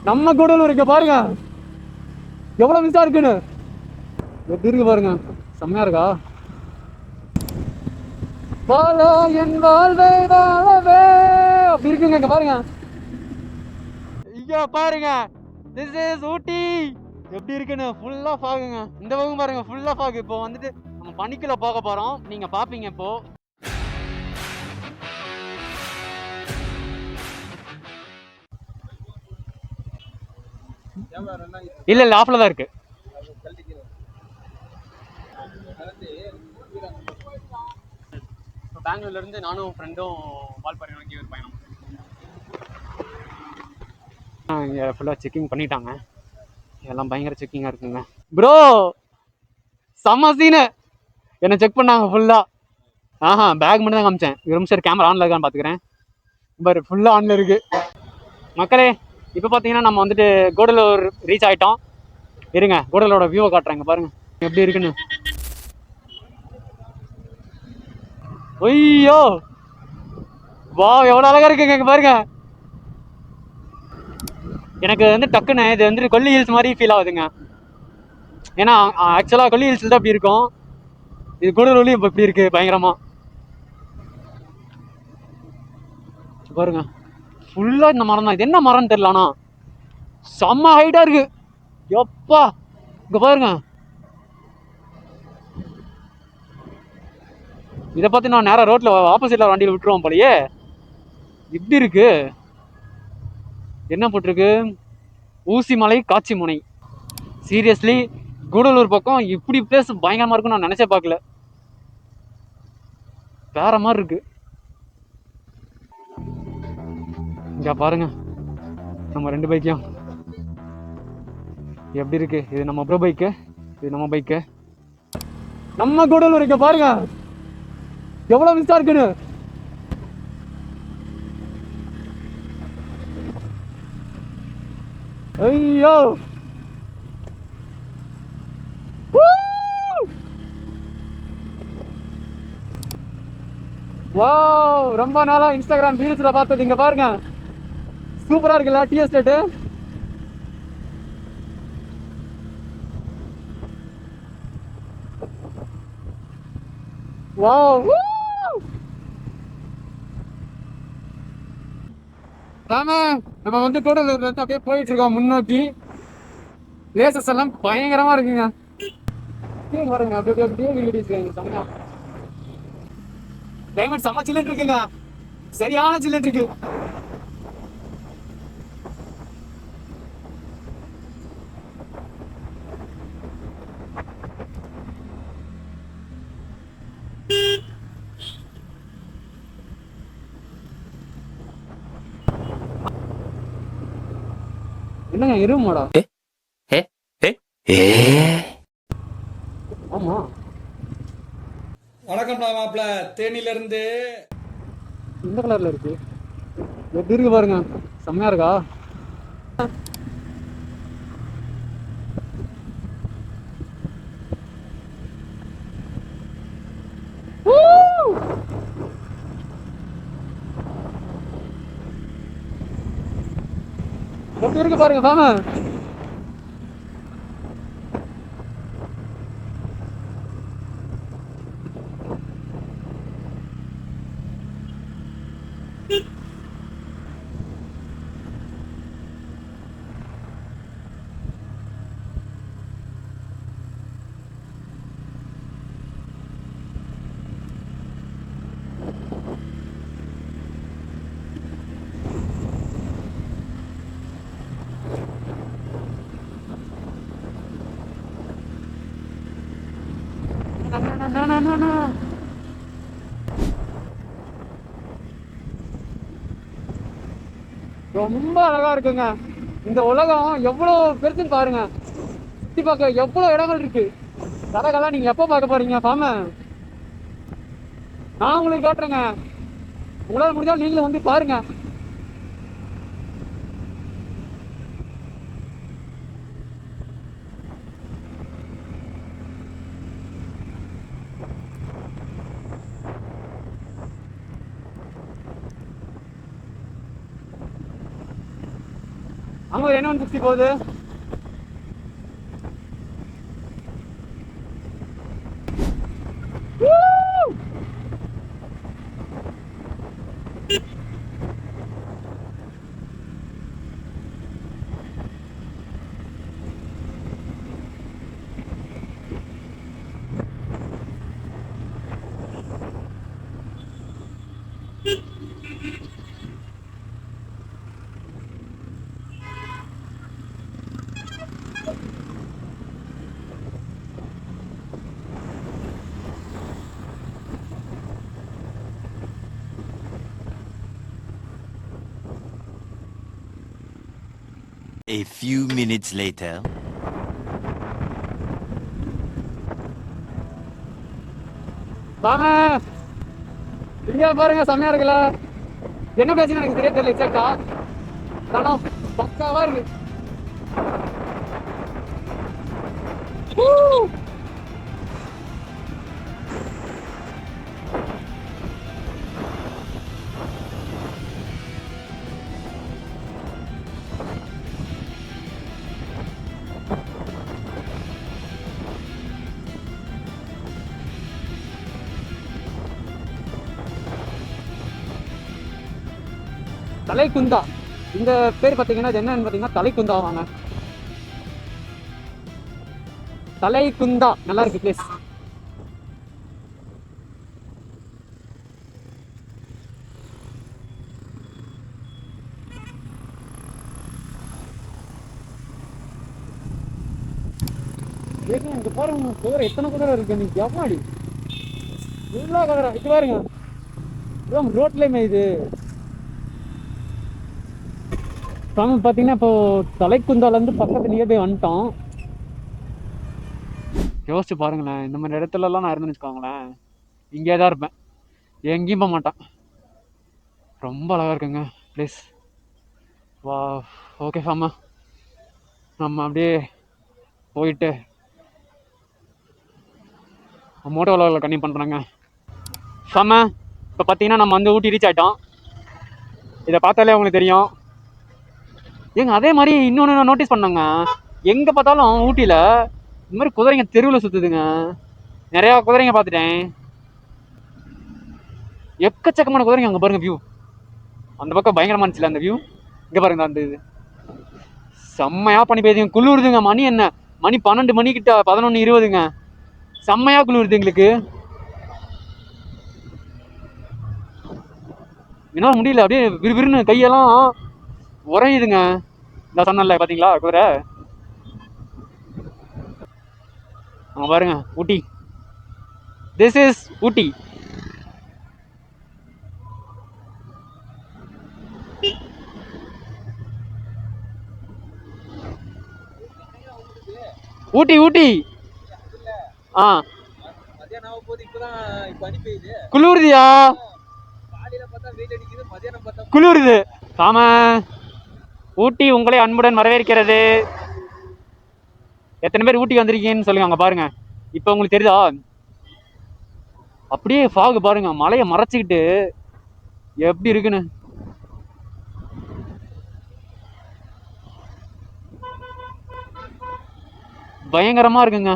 நம்ம கூடலூர் இங்க பாருங்க எவ்வளவு மிஸ்ஸா இருக்குன்னு. எப்படி இருக்கு பாருங்க, செம்மையா இருக்கா? வாழா என் வாழ்வை வாழவே அப்படி இருக்குங்க. இங்க பாருங்க, இங்க பாருங்க, திஸ் இஸ் ஊட்டி. எப்படி இருக்குன்னு ஃபுல்லா ஃபாகுங்க. இந்த பக்கம் பாருங்க, ஃபுல்லா ஃபாக். இப்போ வந்துட்டு நம்ம பனிக்குள்ள போக போறோம், நீங்க பாப்பீங்க இப்போ. இல்ல இல்ல, ஆஃப்ல தான் இருக்கு. பெங்களூர்ல இருந்து நானும் ஃப்ரெண்டும் வால்பாறை நோக்கி ஒரு பயணம். இங்க ஃபுல்லா செக்கிங் பண்ணிட்டாங்க, எல்லாம் பயங்கர செக்கிங்கா இருக்குங்க. ப்ரோ செம்ம சீனு, என்ன செக் பண்ணாங்க ஃபுல்லா. பேக் மட்டும் தான் காமிச்சேன். ஒரு நிமிஷம் கேமரா ஆன்ல இருக்கான்னு பாத்துக்கிறேன். பாரு ஃபுல்லா ஆன்ல இருக்கு. மக்களே, இப்போ பார்த்தீங்கன்னா நம்ம வந்துட்டு கூடலூர் ரீச் ஆகிட்டோம். இருங்க, கூடலூரோட வியூவை காட்டுறேங்க பாருங்க எப்படி இருக்குன்னு. ஐயோ வா, எவ்வளோ அழகா இருக்குங்க. இங்க பாருங்க, எனக்கு வந்து டக்குன்னு இது வந்துட்டு கொல்லி ஹில்ஸ் மாதிரி ஃபீல் ஆகுதுங்க. ஏன்னா ஆக்சுவலாக கொல்லி ஹில்ஸ் தான் அப்படி இருக்கும், இது கூடலூர்லையும் இப்போ இப்படி இருக்கு பயங்கரமா. பாருங்க ஃபுல்லா இந்த மரம் தான். இது என்ன மரம்னு தெரியல, ஆனா செம்ம ஹைட்டா இருக்கு. எப்பா இங்க பாருங்க, இதை பார்த்து நான் நேரம் ரோட்ல ஆப்போசிட்ல வண்டியில் விட்டுருவோம் போலயே. இப்படி இருக்கு. என்ன போட்டிருக்கு, ஊசிமலை காட்சி முனை. சீரியஸ்லி கூடலூர் பக்கம் இப்படி பிளேஸ் பயங்கரமா இருக்கும் நான் நினைச்சே பார்க்கல. வேற மாதிரி இருக்கு. இங்க பாருங்க நம்ம ரெண்டு பைக்கையும் எப்படி இருக்கு. இது நம்ம ப்ரோ பைக்கு, இது நம்ம பைக்கு. நம்ம கூடலூர் இங்க பாருங்க எவ்வளவு மிஸ்ஸா இருக்குன்னு. ஐயோ வாவ், ரொம்ப நாளா இன்ஸ்டாகிராம் ரீல்ஸ்ல பார்த்தது. இங்க பாருங்க சூப்பரா இருக்குல்ல டீ எஸ்டேட். வாவ், ஆமா நம்ம வந்து கூடலூர்ல இருந்து அப்படியே போயிட்டு இருக்கோம் முன்னோக்கி. பிளேசஸ் எல்லாம் பயங்கரமா இருக்குங்க. பாருங்க அப்படியே அப்படியே வீடியோஸ் கிளைமேட் செம்ம சில்லுன்னு இருக்குங்க, சரியான சில்லுன்னு இருக்கு. என்னங்க எருமாடா? ஆமா. வணக்கம் மாப்பிள்ள, தேனில இருந்து. இந்த கலர்ல இருக்கு, எப்படி இருக்கு பாருங்க, செம்மையா இருக்கா? எப்படி இருக்கு பாருங்க சாம. ரொம்ப அழகா இருக்குங்க. இந்த உலகம் எவ்வளவு பெருசுன்னு பாருங்க. சுத்தி பார்க்க எவ்வளவு இடங்கள் இருக்கு. கடைகள்லாம் நீங்க எப்ப பார்க்க போறீங்க பாம? நான் உங்களுக்கு காட்டுறேங்க, உங்களால முடிஞ்சாலும் நீங்களும் வந்து பாருங்க. அங்க ஒரு N160 போகுது. A few minutes later. வாங்க இங்க பாருங்க, செம்மையா இருக்குல்ல. என்ன பேசுன்னு எனக்கு சரியா தெரியல எக்ஸாக்டா. தடம் பக்காவா இருக்கு. தலைக்குந்தா, இந்த பேர் பார்த்தீங்கன்னா இது என்னன்னு பார்த்தீங்கன்னா தலைக்குந்தா. வாங்க, தலைக்குந்தா நல்லா இருக்கு பிளேஸ். இங்க பாருங்க குதிரை, எத்தனை குதிரை இருக்கு இன்னைக்கு. எவ்வாடி ஃபுல்லா குதிரை. இது பாருங்க ரோட்லயுமே இது பார்த்தீங்கன்னா இப்போ தலைக்குந்தாலேருந்து பக்கத்துலேயே போய் வந்துட்டோம். யோசிச்சு பாருங்களேன், இந்த மாதிரி இடத்துலலாம் நான் இருந்துன்னு வச்சுக்கோங்களேன், இங்கே தான் இருப்பேன், எங்கேயும் போக மாட்டேன். ரொம்ப அழகாக இருக்குங்க ப்ளீஸ். வா, ஓகே ஃபாமா, நம்ம அப்படியே போயிட்டு மோட்டோ விளாகில் கண்டினியூ பண்ணுறாங்க. ஃபாமா, இப்போ பார்த்தீங்கன்னா நம்ம வந்து ஊட்டி ரீச் ஆகிட்டோம். இதை பார்த்தாலே உங்களுக்கு தெரியும். ஏங்க அதே மாதிரி இன்னொன்று நான் நோட்டீஸ் பண்ணேங்க, எங்கே பார்த்தாலும் ஊட்டியில் இந்த மாதிரி குதிரைங்க தெருவில் சுற்றுதுங்க. நிறையா குதிரைங்க பார்த்துட்டேன், எக்கச்சக்கமான குதிரைங்க. அங்கே பாருங்க வியூ, அந்த பக்கம் பயங்கரமா இருந்துச்சுல அந்த வியூ. இங்கே பாருங்க அந்த இது செம்மையா பண்ணி பெய்யுதுங்க. குளிருதுங்க. மணி என்ன, மணி 12 மணிக்கிட்ட, 11:20ங்க. செம்மையா குளிருது எங்களுக்கு. என்னால முடியல, அப்படியே விறுவிறுன்னு கையெல்லாம் உறையுதுங்க. இந்த சொன்னல பாத்தீங்களா குதிரை, அங்க பாருங்க ஊட்டி. திஸ் இஸ் ஊட்டி. ஊட்டி ஊட்டி. ஆ குளிருதியா, குளிருது. ஆமா, ஊட்டி உங்களை அன்புடன் வரவேற்கிறது. எத்தனை பேர் ஊட்டி வந்திருக்கீங்கன்னு சொல்லுங்க. அங்க பாருங்க, இப்ப உங்களுக்கு தெரியுதா, அப்படியே ஃபாக் பாருங்க, மலையை மறைச்சிக்கிட்டு எப்படி இருக்குன்னு. பயங்கரமா இருக்குங்க.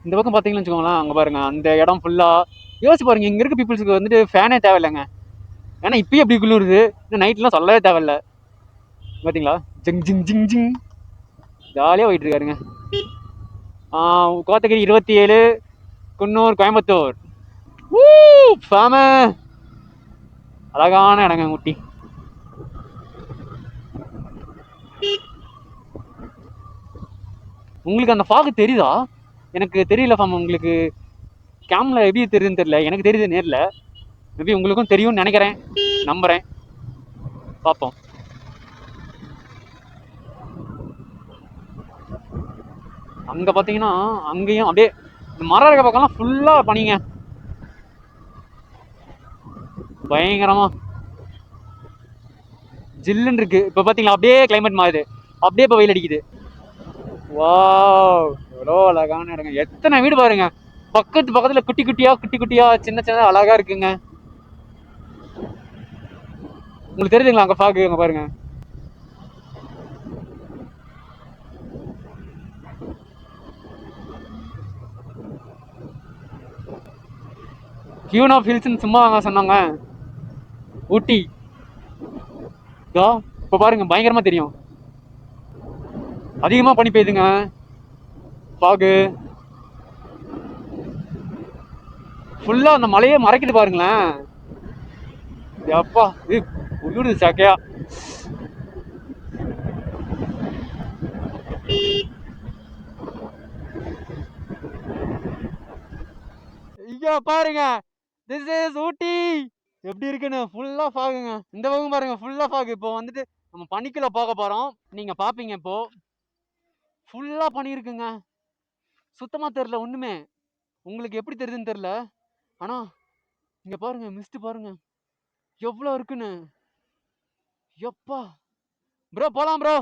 இந்த பக்கம் பார்த்தீங்கன்னு வச்சுக்கோங்களேன், அங்கே பாருங்க அந்த இடம் ஃபுல்லாக. யோசிச்சு பாருங்க, இங்கே இருக்க பீப்புள்ஸுக்கு வந்துட்டு ஃபேனே தேவையில்லைங்க. ஏன்னா இப்பயும் எப்படி குளிருது, இன்னும் நைட்லாம் சொல்லவே தேவையில்ல. பார்த்தீங்களா, ஜிங் ஜிங் ஜிங் ஜிங் ஜாலியாக போயிட்டு இருக்காருங்க. கோத்தகிரி 27, குன்னூர், கோயம்புத்தூர். ஃபேம அழகான இடங்க ஊட்டி. உங்களுக்கு அந்த ஃபாகு தெரியுதா? எனக்கு தெரியல ஃபாம். உங்களுக்கு கேம்ல எப்படி தெரியுதுன்னு தெரியல, எனக்கு தெரியுது நேரில். மேபி உங்களுக்கும் தெரியும்னு நினைக்கிறேன், நம்புறேன். பார்ப்போம். அங்கே பார்த்தீங்கன்னா அங்கேயும் அப்படியே மரம் இருக்க பக்கம்லாம் ஃபுல்லாக பனிங்க, பயங்கரமா ஜில்லுன்னு இருக்கு. இப்போ பார்த்தீங்களா அப்படியே கிளைமேட் மாறுது, அப்படியே இப்போ வெயில் அடிக்குது. வாவ், எவ்வளோ அழகான இடங்க. எத்தனை வீடு பாருங்க, பக்கத்துல குட்டி குட்டியா சின்ன சின்ன அழகா இருக்குங்க. உங்களுக்கு தெரியுதுங்களா அங்க ஃபாக் அங்க பாருங்க. கியூன் ஆஃப் ஹில்ஸ்னு சும்மா வாங்க சொன்னாங்க. ஊட்டி இதோ இப்ப பாருங்க பயங்கரமா தெரியும். அதிகமா பனி பெய்யுதுங்க. ஃபாகு ஃபுல்லா அந்த மலையே மறைக்குது பாருங்களேன். எப்பா இது உருடு சாக்கையா. இங்க பாருங்க, திஸ் இஸ் ஊட்டி. எப்படி இருக்குன்னு ஃபுல்லா ஃபாகுங்க. இந்த பக்கம் பாருங்க ஃபுல்லா ஃபாகு. இப்போ வந்துட்டு நம்ம பனிக்குள்ள போக போறோம். நீங்க பாப்பீங்க இப்போ ஃபுல்லா பனி இருக்குங்க. சுத்தமா தெரியல ஒண்ணுமே. உங்களுக்கு எப்படி தெரியுதுன்னு தெரியல. ஆனா இங்க பாருங்க மிஸ்ட் பாருங்க எவ்வளவு இருக்குன்னு. எப்பா ப்ரோ போலாம் ப்ரோ.